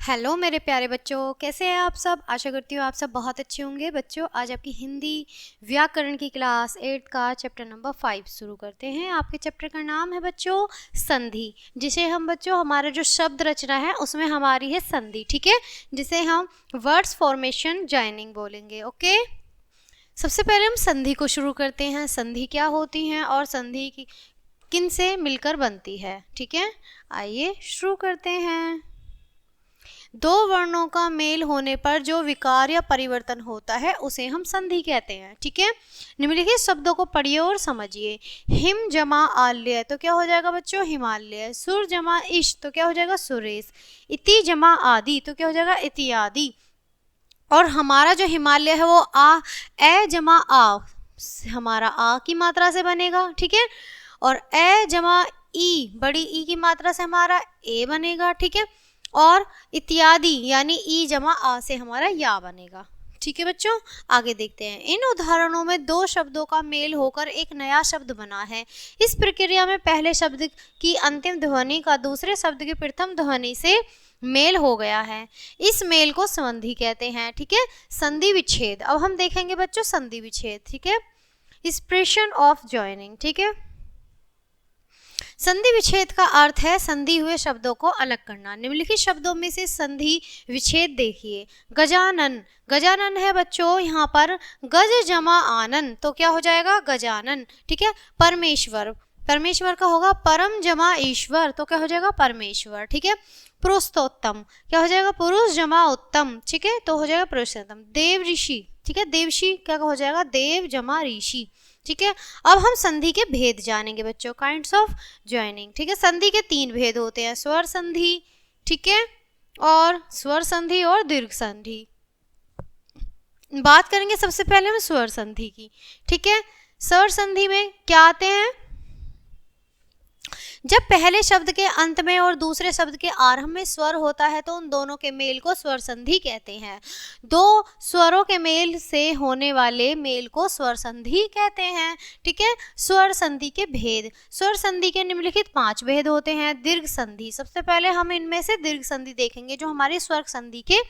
Hello मेरे प्यारे बच्चों, कैसे हैं आप सब। आशा करती हूँ आप सब बहुत अच्छे होंगे। बच्चों, आज आपकी हिंदी व्याकरण की क्लास 8 का चैप्टर नंबर 5 शुरू करते हैं। आपके चैप्टर का नाम है बच्चों संधि, जिसे हम बच्चों हमारा जो शब्द रचना है उसमें हमारी है संधि, ठीक है, जिसे हम वर्ड्स फॉर्मेशन जॉइनिंग बोलेंगे। ओके, सबसे पहले हम संधि को शुरू करते हैं। संधि क्या होती हैं और संधि की किन से मिलकर बनती है, ठीक है। आइए शुरू करते हैं। दो वर्णों का मेल होने पर जो विकार या परिवर्तन होता है उसे हम संधि कहते हैं, ठीक है। निम्नलिखित शब्दों को पढ़िए और समझिए। हिम जमा आल्य तो क्या हो जाएगा बच्चों, हिमालय। सुर जमा इश तो क्या हो जाएगा, सुरेश। इति जमा आदि तो क्या हो जाएगा, इत्यादि। और हमारा जो हिमालय है वो आ, ए जमा आ, हमारा आ की मात्रा से बनेगा, ठीक है। और ए जमा ई, बड़ी ई की मात्रा से हमारा ए बनेगा, ठीक है। और इत्यादि यानी ई जमा आ से हमारा या बनेगा, ठीक है बच्चों। आगे देखते हैं। इन उदाहरणों में दो शब्दों का मेल होकर एक नया शब्द बना है। इस प्रक्रिया में पहले शब्द की अंतिम ध्वनि का दूसरे शब्द की प्रथम ध्वनि से मेल हो गया है। इस मेल को संधि कहते हैं, ठीक है। संधि विच्छेद, अब हम देखेंगे बच्चों संधि विच्छेद, ठीक है। एक्सप्रेशन ऑफ जॉइनिंग, ठीक है। संधि विच्छेद का अर्थ है संधि हुए शब्दों को अलग करना। निम्नलिखित शब्दों में से संधि विच्छेद देखिए। गजानन, गजानन है बच्चों यहाँ पर गज जमा आनन तो क्या हो जाएगा, गजानन, ठीक है। परमेश्वर, परमेश्वर का होगा परम जमा ईश्वर तो क्या हो जाएगा, परमेश्वर, ठीक है। पुरुषोत्तम क्या हो जाएगा, पुरुष जमा उत्तम, ठीक है, तो हो जाएगा पुरुषोत्तम। देव ऋषि, ठीक है, देवषि क्या हो जाएगा, देव जमा ऋषि, ठीक है। अब हम संधि के भेद जानेंगे बच्चों, काइंड्स ऑफ ज्वाइनिंग, ठीक है। संधि के तीन भेद होते हैं, स्वर संधि, ठीक है, और स्वर संधि और दीर्घ संधि। बात करेंगे सबसे पहले हम स्वर संधि की, ठीक है। स्वर संधि में क्या आते हैं, जब पहले शब्द के अंत में और दूसरे शब्द के आरंभ में स्वर होता है तो उन दोनों के मेल को स्वर संधि कहते हैं। दो स्वरों के मेल से होने वाले मेल को स्वर संधि कहते हैं, ठीक है। स्वर संधि के भेद, स्वर संधि के निम्नलिखित 5 भेद होते हैं। दीर्घ संधि, सबसे पहले हम इनमें से दीर्घ संधि देखेंगे जो हमारी स्वर संधि के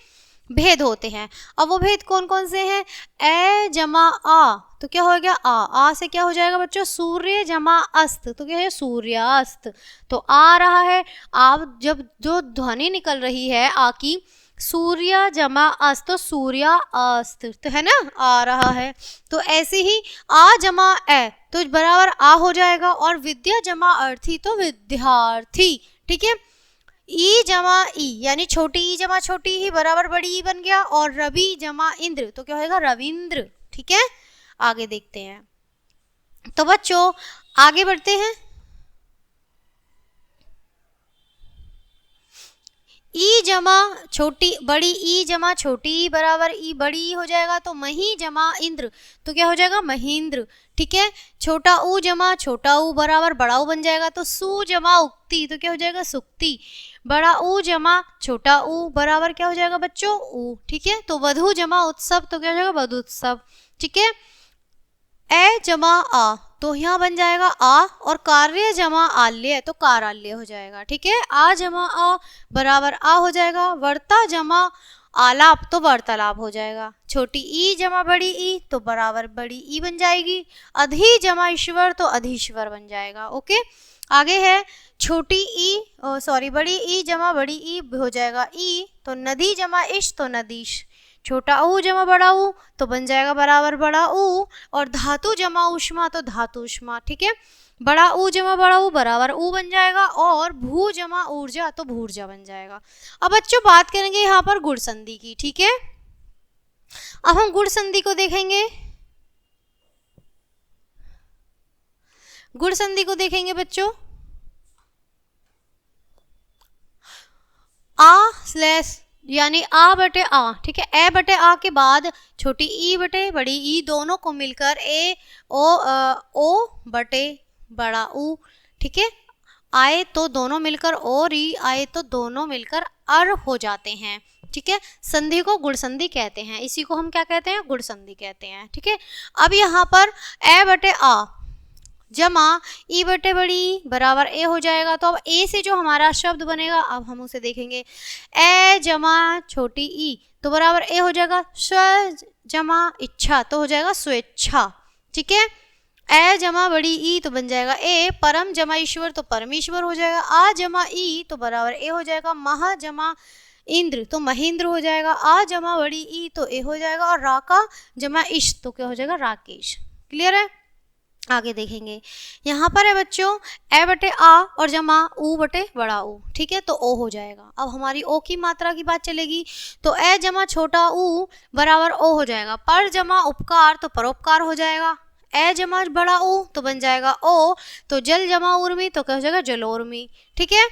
भेद होते हैं। अब वो भेद कौन कौन से हैं, ए जमा आ तो क्या हो गया, आ से क्या हो जाएगा बच्चों, सूर्य जमा अस्त तो क्या है, सूर्यास्त। तो आ रहा है, आप जब जो ध्वनि निकल रही है आ की, सूर्य जमा अस्त तो सूर्या अस्त तो है ना, आ रहा है। तो ऐसे ही आ जमा ए तो बराबर आ हो जाएगा, और विद्या जमा अर्थी तो विद्यार्थी, ठीक है। ई जमा ई यानी छोटी ई जमा छोटी ही बराबर बड़ी ई बन गया, और रवि जमा इंद्र तो क्या होगा, रविंद्र, ठीक है। आगे देखते हैं, तो बच्चों आगे बढ़ते हैं। ई जमा छोटी बड़ी ई जमा छोटी ई बराबर ई बड़ी ई हो जाएगा, तो मही जमा इंद्र तो क्या हो जाएगा, महेंद्र, ठीक है। छोटा ऊ जमा छोटा ऊ बराबर बड़ा ऊ बन जाएगा, तो सु जमा उक्ति तो क्या हो जाएगा, सुक्ति। बड़ा ऊ जमा छोटा ऊ बराबर क्या हो जाएगा बच्चों, ऊ, ठीक है। तो वधु जमा उत्सव तो क्या हो जाएगा, वधुत्सव, ठीक है। ए जमा आ तो यहाँ बन जाएगा आ, और कार्य जमा आल्य तो काराल्य हो जाएगा, ठीक है। आ जमा आ बराबर आ हो जाएगा। वर्ता जमा आलाप तो वार्तालाप हो जाएगा। छोटी ई जमा बड़ी ई तो बराबर बड़ी ई बन जाएगी। अधि जमा ईश्वर तो अधीश्वर बन जाएगा। ओके, आगे है छोटी ई सॉरी बड़ी ई जमा बड़ी ई हो जाएगा ई, तो नदी जमा इश तो नदीश। छोटा ऊ जमा बड़ा ऊ तो बन जाएगा बराबर बड़ा ऊ, और धातु जमा ऊष्मा तो धातुष्मा, ठीक है। बड़ा ऊ जमा बड़ा ऊ बराबर ऊ बन जाएगा, और भू जमा ऊर्जा तो भूर्जा बन जाएगा। अब बच्चों बात करेंगे यहाँ पर गुण संधि की, ठीक है। अब हम गुण संधि को देखेंगे, गुण संधि को देखेंगे बच्चों। आ स्लैश यानी आ बटे आ, ठीक है। ए बटे आ के बाद छोटी ई बटे बड़ी ई दोनों को मिलकर ए ओ बटे बड़ा ऊ, ठीक है। आए तो दोनों मिलकर और ई आए तो दोनों मिलकर अर हो जाते हैं, ठीक है। संधि को गुण संधि कहते हैं, इसी को हम क्या कहते हैं, गुण संधि कहते हैं, ठीक है। अब यहाँ पर ए बटे आ जमा ई बटे बड़ी ई बराबर ए हो जाएगा। तो अब ए से जो हमारा शब्द बनेगा अब हम उसे देखेंगे। ए जमा छोटी ई तो बराबर ए हो जाएगा। स्व जमा इच्छा तो हो जाएगा स्वेच्छा, ठीक है। ए जमा बड़ी ई तो बन जाएगा ए। परम जमा ईश्वर तो परमेश्वर हो जाएगा। आ जमा ई तो बराबर ए हो जाएगा। महा जमा इंद्र तो महेंद्र हो जाएगा। आ जमा बड़ी ई तो ए हो जाएगा। और रा का जमा इश तो क्या हो जाएगा राकेश। क्लियर है, आगे देखेंगे। यहाँ पर है बच्चों ए बटे आ और जमा ऊ बटे बड़ा ऊ, ठीक है, तो ओ हो जाएगा। अब हमारी ओ की मात्रा की बात चलेगी तो ए जमा छोटा ऊ बराबर ओ हो जाएगा। पर जमा उपकार तो परोपकार हो जाएगा। ए जमा बड़ा ऊ तो बन जाएगा ओ। तो जल जमा उर्मी तो क्या हो जाएगा जलोर्मी, ठीक है।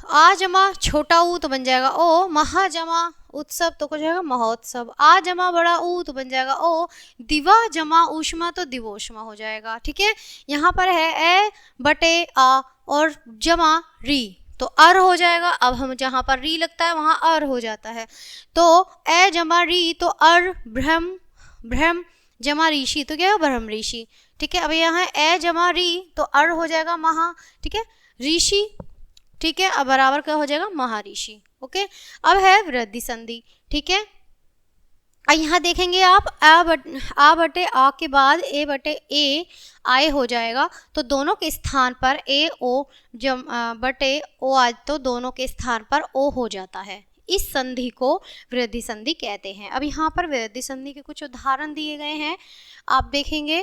आ जमा छोटा ऊ तो बन जाएगा ओ। महा जमा उत्सव तो हो जाएगा महोत्सव। आ जमा बड़ा ऊ तो बन जाएगा ओ। दिवा जमा ऊष्मा तो दिवोष्मा हो जाएगा, ठीक है। यहाँ पर है ए बटे आ और जमा री तो अर हो जाएगा। अब हम जहाँ पर री लगता है वहाँ अर हो जाता है। तो ए जमा री तो अर ब्रह्म, ब्रह्म जमा ऋषि तो क्या है ब्रह्म ऋषि, ठीक है। अब यहाँ ए जमा री तो अर हो जाएगा महा, ठीक है, ऋषि, ठीक है। अब बराबर क्या हो जाएगा महर्षि, ओके। अब है वृद्धि संधि, ठीक है। यहाँ देखेंगे आप आ बटे आ के बाद ए बटे ए आए हो जाएगा। तो दोनों के स्थान पर ए ओ बटे ओ आज तो दोनों के स्थान पर ओ हो जाता है। इस संधि को वृद्धि संधि कहते हैं। अब यहाँ पर वृद्धि संधि के कुछ उदाहरण दिए गए हैं, आप देखेंगे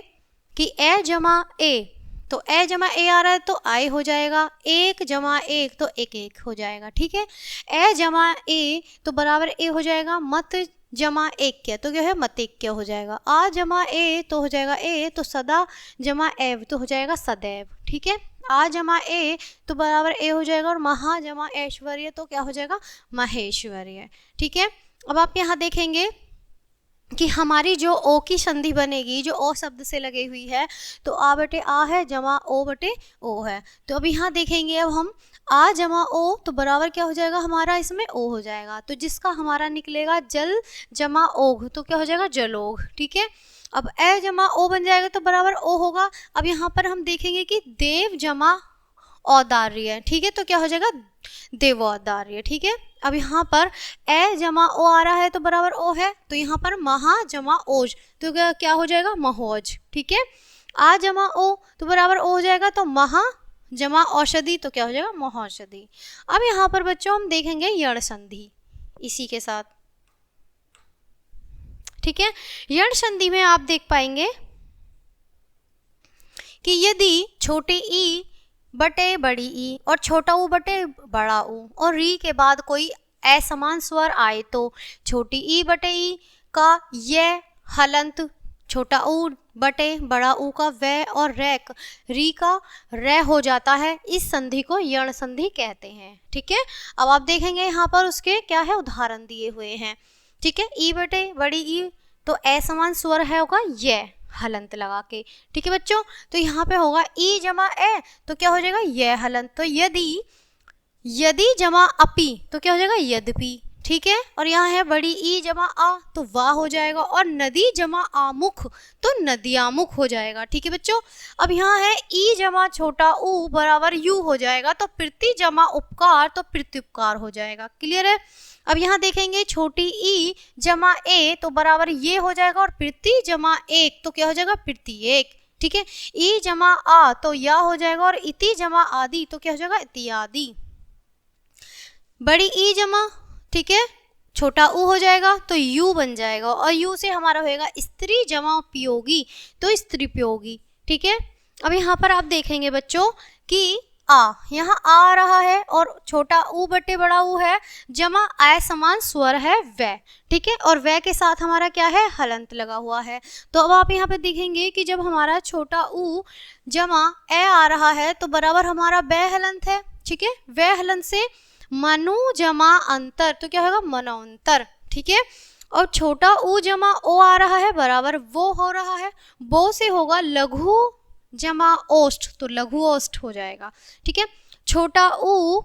कि ए जमा ए तो ए जमा ए आ रहा है तो आई हो जाएगा। एक जमा एक तो एक एक हो जाएगा, ठीक है। ए जमा ए तो बराबर ए हो जाएगा। मत जमा एक क्या तो क्या है मत एक क्या हो जाएगा। आ जमा ए तो हो जाएगा ए। तो सदा जमा एव तो हो जाएगा सदैव, ठीक है। आ जमा ए तो बराबर ए हो जाएगा। और महा जमा ऐश्वर्य तो क्या हो जाएगा महेश्वर्य, ठीक है। अब आप यहाँ देखेंगे कि हमारी जो ओ की संधि बनेगी जो ओ शब्द से लगी हुई है तो आ बटे आ है जमा ओ बटे ओ है। तो अब यहाँ देखेंगे अब हम आ जमा ओ तो बराबर क्या हो जाएगा हमारा इसमें ओ हो जाएगा। तो जिसका हमारा निकलेगा जल जमा ओघ तो क्या हो जाएगा जलोघ, ठीक है। अब ए जमा ओ बन जाएगा तो बराबर ओ होगा। अब यहाँ पर हम देखेंगे कि देव जमा औदार्य, ठीक है, तो क्या हो जाएगा देवौदार्य, ठीक है। अब यहाँ पर ए जमा ओ आ रहा है तो बराबर ओ है। तो यहाँ पर महा जमा ओज तो क्या हो जाएगा महोज, ठीक है। आ जमा ओ तो बराबर ओ हो जाएगा। तो महा जमा औषधि तो क्या हो जाएगा महौषधि। अब यहाँ पर बच्चों हम देखेंगे यण संधि इसी के साथ, ठीक है। यण संधि में आप देख पाएंगे कि यदि छोटे ई बटे बड़ी ई और छोटा ऊ बटे बड़ा ऊ और री के बाद कोई असमान स्वर आए तो छोटी ई बटे ई का ये हलंत, छोटा ऊ बटे बड़ा ऊ का वै और रैक री का रै हो जाता है। इस संधि को यण संधि कहते हैं, ठीक है। अब आप देखेंगे यहाँ पर उसके क्या है उदाहरण दिए हुए हैं, ठीक है। ई बटे बड़ी ई तो असमान स्वर है होगा ये हलंत लगा के, ठीक है बच्चों। तो यहाँ पे होगा ई जमा ए तो क्या हो जाएगा ये हलंत। तो यदि जमा अपी तो क्या हो जाएगा यद्यपि, ठीक है। और यहाँ है बड़ी ई जमा आ तो वाह हो जाएगा। और नदी जमा आमुख तो नदियामुख हो जाएगा, ठीक है बच्चों। अब यहाँ है ई जमा छोटा ऊ बराबर यू हो जाएगा। तो प्रीति जमा उपकार तो प्रीत्युपकार हो जाएगा, क्लियर है। अब यहाँ देखेंगे छोटी ई जमा ए तो बराबर ये हो जाएगा। और प्रीति जमा एक तो क्या हो जाएगा प्रीति एक, ठीक है। ई जमा आ तो या हो जाएगा। और इति जमा आदि तो क्या हो जाएगा इत्यादि। बड़ी ई जमा, ठीक है, छोटा ऊ हो जाएगा तो यू बन जाएगा। और यू से हमारा होएगा स्त्री जमा उपयोगी तो स्त्रीपयोगी, ठीक है। अब यहाँ पर आप देखेंगे बच्चों कि आ यहाँ आ रहा है और छोटा ऊ बटे बड़ा ऊ है जमा असमान स्वर है वै, ठीक है। और वै के साथ हमारा क्या है हलंत लगा हुआ है। तो अब आप यहाँ पे देखेंगे कि जब हमारा छोटा ऊ जमा ए आ रहा है तो बराबर हमारा वै हलंत है, ठीक है। वै हलंत से मनु जमा अंतर तो क्या होगा मनोंतर, ठीक है। और छोटा ऊ जमा ओ आ रहा है बराबर वो हो रहा है। वो से होगा लघु जमा ओष्ठ तो लघु ओष्ठ हो जाएगा, ठीक है। छोटा ऊ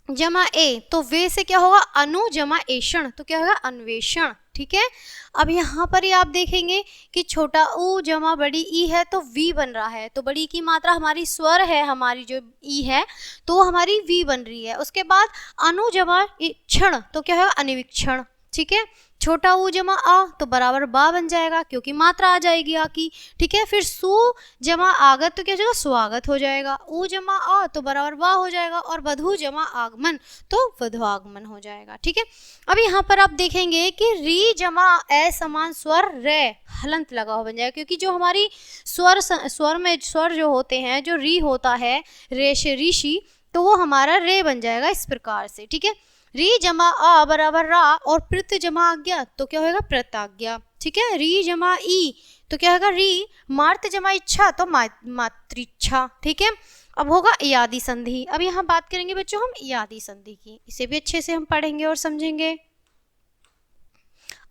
जमा ए तो वे से क्या होगा अनु जमा एषण तो क्या होगा अन्वेषण, ठीक है। अब यहाँ पर ही आप देखेंगे कि छोटा ऊ जमा बड़ी ई है तो वी बन रहा है, तो बड़ी की मात्रा हमारी स्वर है, हमारी जो ई है तो वो हमारी वी बन रही है। उसके बाद अनु जमा क्षण तो क्या है अनिवीक्षण, ठीक है। छोटा ऊ जमा आ तो बराबर बा बन जाएगा क्योंकि मात्रा आ जाएगी आ की, ठीक है। फिर सु जमा आगत तो क्या हो जाएगा स्वागत हो जाएगा, ऊ जमा आ तो बराबर बा हो जाएगा, और वधु जमा आगमन तो वधुआगमन हो जाएगा, ठीक है। अब यहाँ पर आप देखेंगे कि री जमा ए समान स्वर रे हलंत लगा हुआ बन जाएगा, क्योंकि जो हमारी स्वर में स्वर जो होते हैं, जो री होता है रेश ऋषि, तो वो हमारा रे बन जाएगा इस प्रकार से, ठीक है। री जमा आ बराबर रा, और प्रत जमा आज्ञा तो क्या होगा प्रताज्ञा, ठीक है। री जमा ई तो क्या होगा री, मार्त जमा इच्छा तो मातृच्छा, ठीक है। अब होगा इयादी संधि। अब यहाँ बात करेंगे बच्चों हम इयादी संधि की, इसे भी अच्छे से हम पढ़ेंगे और समझेंगे।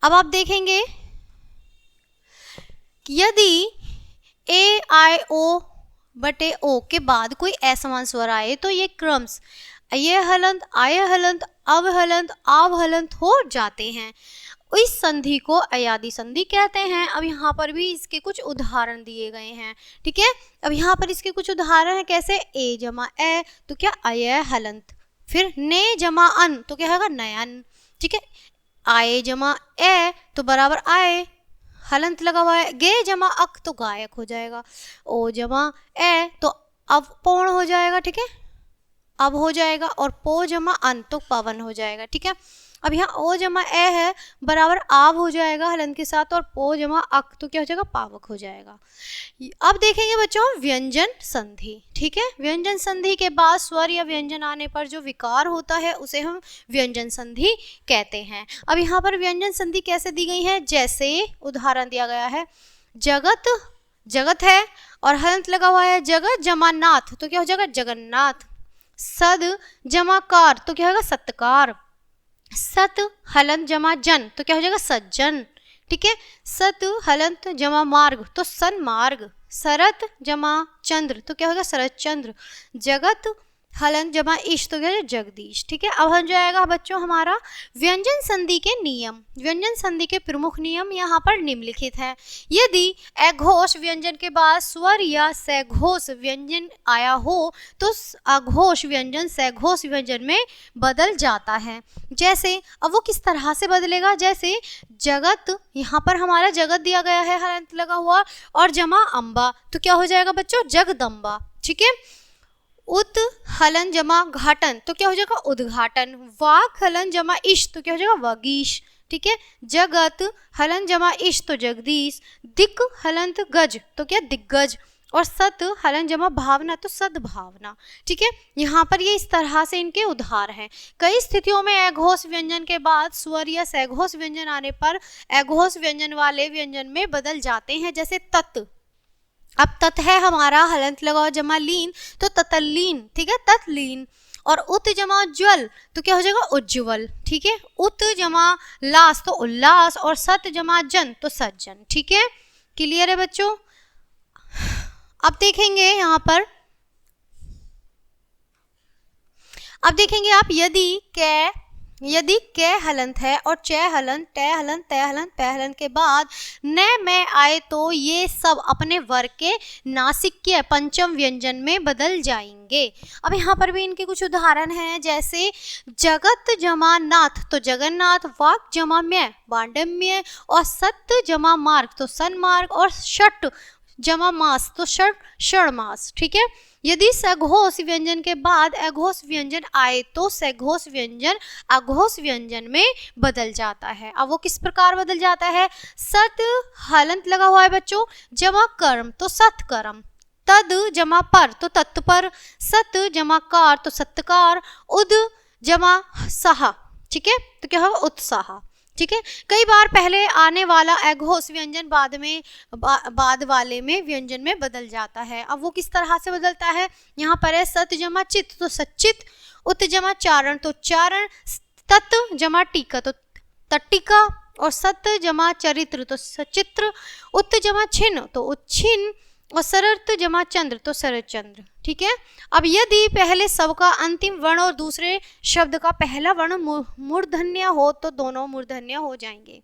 अब आप देखेंगे यदि ए आई ओ बटे ओ के बाद कोई असमान स्वर आए तो ये क्रम्स ये हलंत आय हलंत अब हलंत आव हलंत हो जाते हैं। इस संधि को अयादी संधि कहते हैं। अब यहाँ पर भी इसके कुछ उदाहरण दिए गए हैं, ठीक है। अब यहाँ पर इसके कुछ उदाहरण है, कैसे ए जमा ए तो क्या अय हलंत, फिर ने जमा अन तो क्या होगा नयन, ठीक है। आए जमा ए तो बराबर आए हलंत लगा हुआ है, गे जमा अक तो गायक हो जाएगा, ओ जमा ए तो अब पौण हो जाएगा, ठीक है अब हो जाएगा, और पो जमा अन तो पवन हो जाएगा, ठीक है। अब यहाँ ओ जमा ए है बराबर आव हो जाएगा हलंत के साथ, और पो जमा अक तो क्या हो जाएगा पावक हो जाएगा। अब देखेंगे बच्चों व्यंजन संधि, ठीक है। व्यंजन संधि के बाद स्वर या व्यंजन आने पर जो विकार होता है उसे हम व्यंजन संधि कहते हैं। अब यहाँ पर व्यंजन संधि कैसे दी गई है, जैसे उदाहरण दिया गया है, जगत जगत है और हलंत लगा हुआ है, जगत जमा नाथ तो क्या हो जाएगा जगन्नाथ, सद जमा कार तो क्या होगा सत्कार, सत हलंत जमा जन तो क्या हो जाएगा सज्जन, ठीक है। सत हलंत जमा मार्ग तो सन्मार्ग, सरत जमा चंद्र तो क्या होगा शरत चंद्र, जगत हलंत जमा ईश तो क्या है जगदीश, ठीक है। अब हो जाएगा बच्चों हमारा व्यंजन संधि के नियम। व्यंजन संधि के प्रमुख नियम यहाँ पर निम्नलिखित है। यदि अघोष व्यंजन के बाद स्वर या सघोष व्यंजन आया हो तो अघोष व्यंजन सघोष व्यंजन में बदल जाता है। जैसे अब वो किस तरह से बदलेगा, जैसे जगत, यहाँ पर हमारा जगत दिया गया है हलंत लगा हुआ, और जमा अम्बा तो क्या हो जाएगा बच्चों जगदम्बा, ठीक है। उत हलन जमा घाटन तो क्या हो जाएगा उद्घाटन, वाक हलन जमा इश तो क्या हो जाएगा वगीश, ठीक है। जगत हलन जमा इश तो जगदीश, दिक हलंत गज तो क्या दिग्गज, और सत हलन जमा भावना तो सद्भावना, ठीक है। यहाँ पर ये इस तरह से इनके उदाहरण हैं। कई स्थितियों में अघोष व्यंजन के बाद स्वर या सघोष व्यंजन आने पर अघोष व्यंजन वाले व्यंजन में बदल जाते हैं, जैसे तत्। अब तत् है हमारा हलंत लगाओ जमा लीन तो ततलीन, ठीक है ततलीन, और उत जमा ज्वल तो क्या हो जाएगा उज्ज्वल, ठीक है। उत जमा लास तो उल्लास, और सत जमा जन तो सज्जन, ठीक है। क्लियर है बच्चों। अब देखेंगे यहाँ पर, अब देखेंगे आप यदि कै हलंत है और च हलंत टे हलंत तय हलंत पै हलंत के बाद न में आए तो ये सब अपने वर्ग के नासिक्य पंचम व्यंजन में बदल जाएंगे। अब यहाँ पर भी इनके कुछ उदाहरण हैं, जैसे जगत जमा नाथ तो जगन्नाथ, वाक जमा म्य वांडम्य, और सत्य जमा मार्ग तो सन्मार्ग, और षट जमा मास तो षण मास, ठीक है। यदि सघोष व्यंजन के बाद अघोष व्यंजन आए तो सघोष व्यंजन अघोष व्यंजन में बदल जाता है। अब वो किस प्रकार बदल जाता है, सत हलंत लगा हुआ है बच्चों जमा कर्म तो सत्कर्म, तद जमा पर तो तत्पर, सत जमा कार तो सत्कार, उद जमा सहा, ठीक है तो क्या होगा उत्साह, ठीक है। कई बार पहले आने वाला अघोष व्यंजन बाद वाले में व्यंजन में बदल जाता है। अब वो किस तरह से बदलता है, यहाँ पर है सत जमा चित तो सच्चित, उत जमा चारण तो चारण, तत् जमा टीका तो तट्टिका, और सत जमा चरित्र तो सचित्र, उत जमा छिन्न तो उच्छिन्न, और सरर्थ जमा चंद्र तो शरद चंद्र, ठीक है। अब यदि पहले सब का अंतिम वर्ण और दूसरे शब्द का पहला वर्ण मूर्धन्य हो तो दोनों मूर्धन्य हो जाएंगे,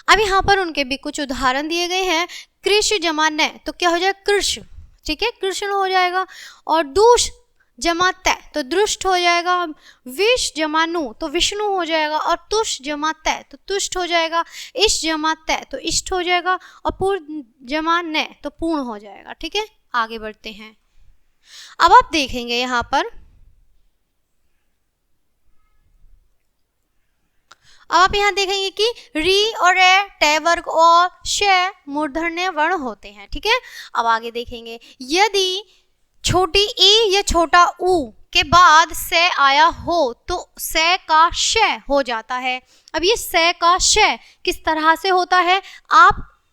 अब यहाँ पर उनके भी कुछ उदाहरण दिए गए हैं। कृष जमा न, तो क्या हो जाएगा कृष, ठीक है, कृष्ण हो जाएगा। और दूष जमा तय, तो दृष्ट हो जाएगा। विष जमा नु, तो विष्णु हो जाएगा। और तुष जमा तय, तो तुष्ट हो जाएगा। इष्ट जमा तय, तो इष्ट हो जाएगा। और पूर्ण जमा न, तो पूर्ण हो जाएगा। ठीक है, आगे बढ़ते हैं। अब आप देखेंगे यहाँ पर, अब आप यहाँ देखेंगे कि री और रे टे वर्ग और श मूर्धन्य वर्ण होते हैं। ठीक है, अब आगे देखेंगे, यदि छोटी ई या छोटा ऊ के बाद से आया हो तो से का श हो जाता है। अब ये से का श किस तरह से होता है,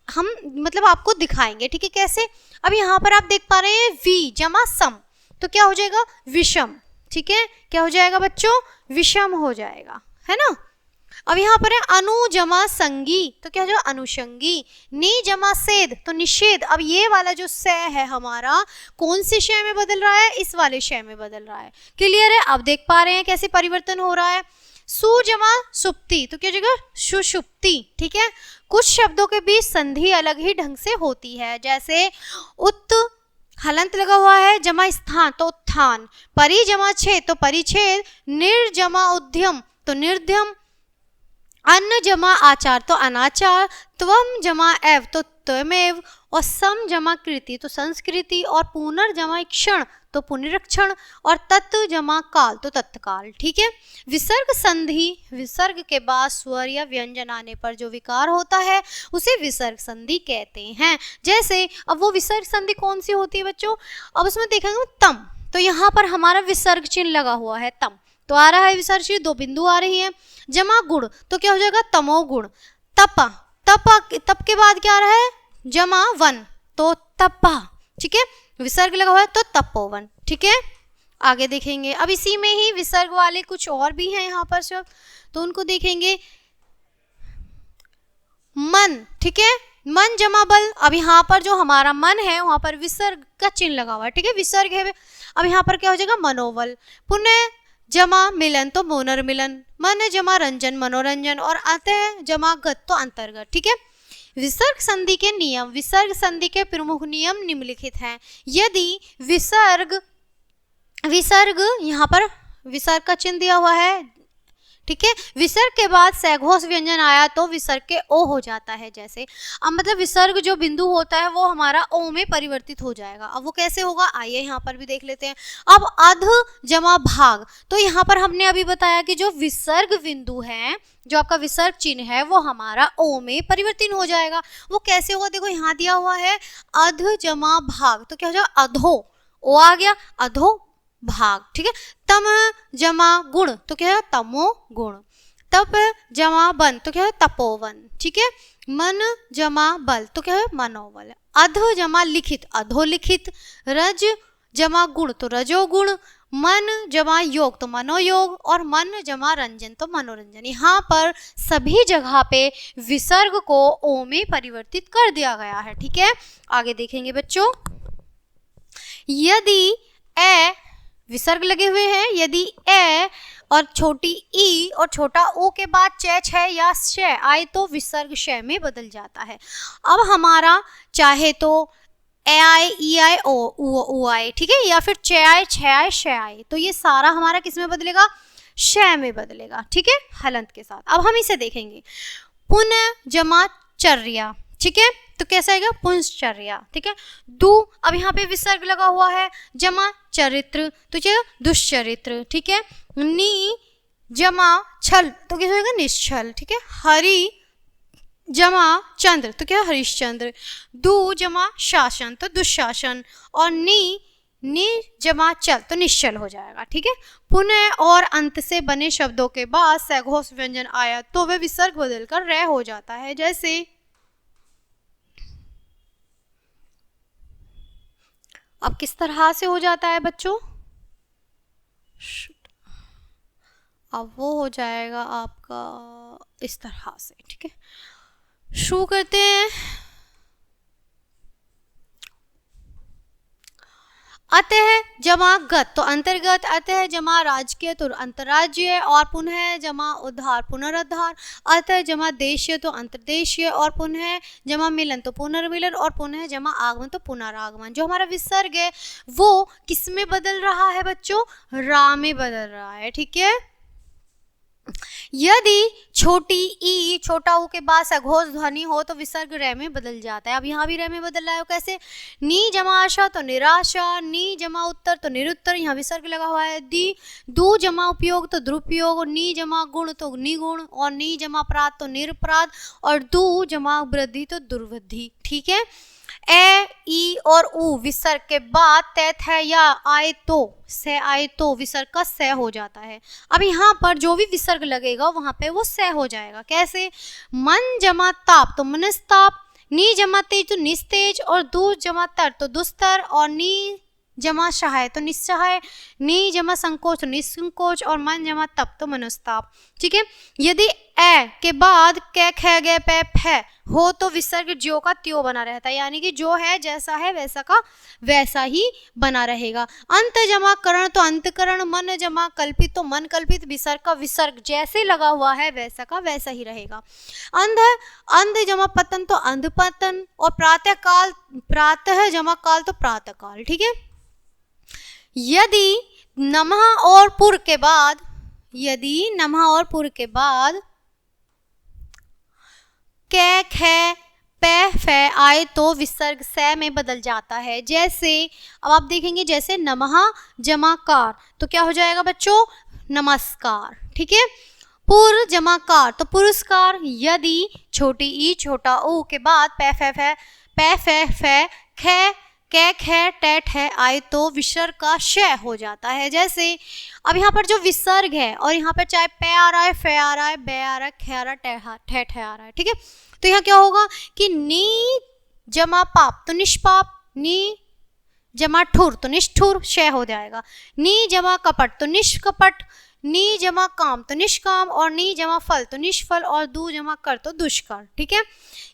हम मतलब आपको दिखाएंगे। ठीक है, कैसे? अब यहाँ पर आप देख पा रहे हैं वी जमा सम, तो क्या हो जाएगा विषम। ठीक है, क्या हो जाएगा बच्चों, विषम हो जाएगा, है ना। अब यहाँ पर है अनु जमा संगी, तो क्या हो जाएगा अनुषंगी। नी जमा सेद, तो निषेध। अब ये वाला जो से है हमारा कौन से शय में बदल रहा है, इस वाले शय में बदल रहा है। क्लियर है? अब देख पा रहे हैं कैसे परिवर्तन हो रहा है। सु जमा सुप्ति, तो क्या हो जाएगा सुषुप्ति। ठीक है, कुछ शब्दों के बीच संधि अलग ही ढंग से होती है, जैसे उत हलंत लगा हुआ है जमा स्थान, तो उत्थान। परि जमा छेद, तो परिच्छेद। निर जमा उद्यम, तो निर्ध्यम। अन्न जमा आचार, तो अनाचार। त्वम जमा एव, तो त्वमेव। और सम जमा कृति, तो संस्कृति। और पुनर्जमा क्षण, तो पुनरीक्षण। और तत्व जमा काल, तो तत्काल। ठीक है, विसर्ग संधि, विसर्ग के बाद स्वर या व्यंजन आने पर जो विकार होता है उसे विसर्ग संधि कहते हैं। जैसे अब वो विसर्ग संधि कौन सी होती है बच्चों, अब उसमें देखेंगे तम, तो यहाँ पर हमारा विसर्ग चिन्ह लगा हुआ है तम, तो आ रहा है विसर्ग चिन्ह, दो बिंदु आ रही है। जमा गुण, तो क्या हो जाएगा तमोगुण। तपा, तप के बाद क्या आ रहा है जमा वन, तो तपा। ठीक है, विसर्ग लगा हुआ है तो तपोवन। ठीक है, आगे देखेंगे। अब इसी में ही विसर्ग वाले कुछ और भी हैं यहाँ पर शब्द, तो उनको देखेंगे। मन, ठीक है, मन जमा बल। अब यहाँ पर जो हमारा मन है वहां पर विसर्ग का चिन्ह लगा हुआ है। ठीक है, विसर्ग है। अब यहाँ पर क्या हो जाएगा मनोबल। पुनः जमा मिलन, तो पुनर्मिलन। मन जमा रंजन, मनोरंजन। और अतः जमा गत, तो अंतर्गत। ठीक है, विसर्ग संधि के नियम, विसर्ग संधि के प्रमुख नियम निम्नलिखित हैं। यदि विसर्ग यहाँ पर विसर्ग का चिन्ह दिया हुआ है। ठीक है, विसर्ग के बाद सघोष व्यंजन आया तो विसर्ग के ओ हो जाता है। जैसे अब मतलब विसर्ग जो बिंदु होता है वो हमारा ओ में परिवर्तित हो जाएगा। अब वो कैसे होगा, आइए यहाँ पर भी देख लेते हैं। अब अध जमा भाग, तो यहाँ पर हमने अभी बताया कि जो विसर्ग बिंदु है, जो आपका विसर्ग चिन्ह है, वो हमारा ओ में परिवर्तित हो जाएगा। वो कैसे होगा, देखो यहाँ दिया हुआ है अध जमा भाग, तो क्या हो जाएगा अधो, ओ आ गया अधो भाग। ठीक है, तम जमा गुण, तो क्या है तमो गुण। तप जमा बन, तो क्या है तपोवन। ठीक है, मन जमा बल, तो क्या है मनोबल। अध जमा लिखित, अधोलिखित। रज जमा गुण, तो रजोगुण। मन जमा योग, तो मनोयोग। और मन जमा रंजन, तो मनोरंजन। यहाँ पर सभी जगह पे विसर्ग को ओ में परिवर्तित कर दिया गया है। ठीक है, आगे देखेंगे बच्चों। यदि ए विसर्ग लगे हुए हैं, यदि ए और छोटी ई और छोटा ओ के बाद च, छ या श आए तो विसर्ग श में बदल जाता है। अब हमारा चाहे तो ए आए, ई आए, ओ आए, ठीक है, या फिर च आए, छ आए, श आए, तो ये सारा हमारा किस में बदलेगा, श में बदलेगा। ठीक है, हलंत के साथ। अब हम इसे देखेंगे। पुनः जमा चर्या, ठीक है, तो कैसा आएगा पुंसचर्या। ठीक है, दु, अब यहाँ पे विसर्ग लगा हुआ है, जमा चरित्र, तो क्या दुष्चरित्र। ठीक है, नी जमा छल, तो क्या होगा निश्चल। ठीक है, हरि जमा चंद्र, तो क्या हरिश्चंद्र। दु जमा शासन, तो दुशासन। और नी जमा चल, तो निश्चल हो जाएगा। ठीक है, पुनः और अंत से बने शब्दों के बाद सघोष व्यंजन आया तो वह विसर्ग बदलकर रे हो जाता है। जैसे अब किस तरह से हो जाता है बच्चों, अब वो हो जाएगा आपका इस तरह से। ठीक है, शुरू करते हैं। अतः जमा गत तो अंतर्गत, अतः जमा राजकीय तो अंतर्राज्यीय, और पुनः जमा उद्धार पुनरुद्धार, अतः जमा देशीय तो अंतर्देशीय, और पुनः जमा मिलन तो पुनर्मिलन, और पुनः जमा आगमन तो पुनरागमन। जो हमारा विसर्ग है वो किस में बदल रहा है बच्चों? रा में बदल रहा है, ठीक है। यदि छोटी ई छोटा ऊ के बाद सघोष ध्वनि हो तो विसर्ग रे में बदल जाता है। अब यहाँ भी रे में बदल रहा है, कैसे? नी जमा आशा तो निराशा, नी जमा उत्तर तो निरुत्तर, यहाँ विसर्ग लगा हुआ है। दी दू जमा उपयोग तो दुरुपयोग, नी जमा गुण तो निगुण, और नी जमा अपराध तो निरपराध, और दू जमा वृद्धि तो दुर्वृद्धि, ठीक है। ए ई और ऊ विसर्ग के बाद तैथ है या आए तो से आए तो विसर्ग का से हो जाता है। अब यहाँ पर जो भी विसर्ग लगेगा वहां पे वो से हो जाएगा। कैसे? मन जमा ताप तो मनस्ताप, नी जमा तेज तो निस्तेज, और दू जमा तर तो दुस्तर, और नी जमा सहाय तो निस्सहाय, नी जमा संकोच तो निसंकोच, और मन जमा तप तो मनस्ताप, ठीक है। यदि ए के बाद कै ख गे पे फे हो तो विसर्ग ज्यो का त्यों बना रहता है, यानी कि जो है जैसा है वैसा का वैसा ही बना रहेगा। अंत जमा करण तो अंतकरण, मन जमा कल्पित तो मन कल्पित, विसर्ग का विसर्ग जैसे लगा हुआ है वैसा का वैसा ही रहेगा। अंध अंध जमा पतन तो अंधपतन, और प्रातः काल प्रातः जमा काल तो प्रातः काल, ठीक है। यदि नमः और पुर के बाद, यदि नमः और पुर के बाद कै खे पे फे आए तो विसर्ग से में बदल जाता है। जैसे अब आप देखेंगे, जैसे नमः जमा कार तो क्या हो जाएगा बच्चों? नमस्कार, ठीक है। पुर जमा कार तो पुरस्कार। यदि छोटी ई छोटा ओ के बाद पे फे खे कै खे टैट है आए तो विसर्ग का श हो जाता है। जैसे अब यहाँ पर जो विसर्ग है और यहाँ पर चाहे पे आ रहा है, फे आ रहा है, बे आ रहा है, खे आ रहा है, ठे आ रहा है, ठीक है। तो यहाँ क्या होगा कि नी जमा पाप तो निष्पाप, नी जमा ठुर तो निष्ठुर, श हो जाएगा। नी जमा कपट तो निष्कपट, नी जमा काम तो निष्काम, और नी जमा फल तो निष्फल, और दू जमा कर तो दुष्कर, ठीक है।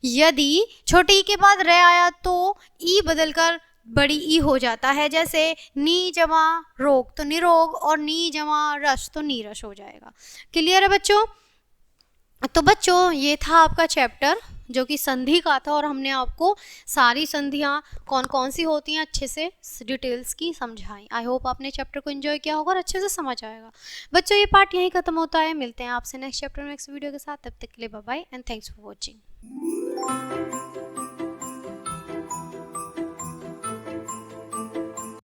यदि छोटी ई के बाद रे आया तो ई बदलकर बड़ी ई हो जाता है। जैसे नी जमा रोग तो निरोग, और नी जमा रस तो नीरस हो जाएगा। क्लियर है बच्चों? तो बच्चों ये था आपका चैप्टर जो कि संधि का था, और हमने आपको सारी संधियाँ कौन कौन सी होती हैं अच्छे से डिटेल्स की समझाई। आई होप आपने चैप्टर को एंजॉय किया होगा और अच्छे से समझ आएगा। बच्चों ये पार्ट यहीं खत्म होता है। मिलते हैं आपसे नेक्स्ट चैप्टर में नेक्स्ट वीडियो के साथ। तब तक के लिए bye bye and thanks for watching.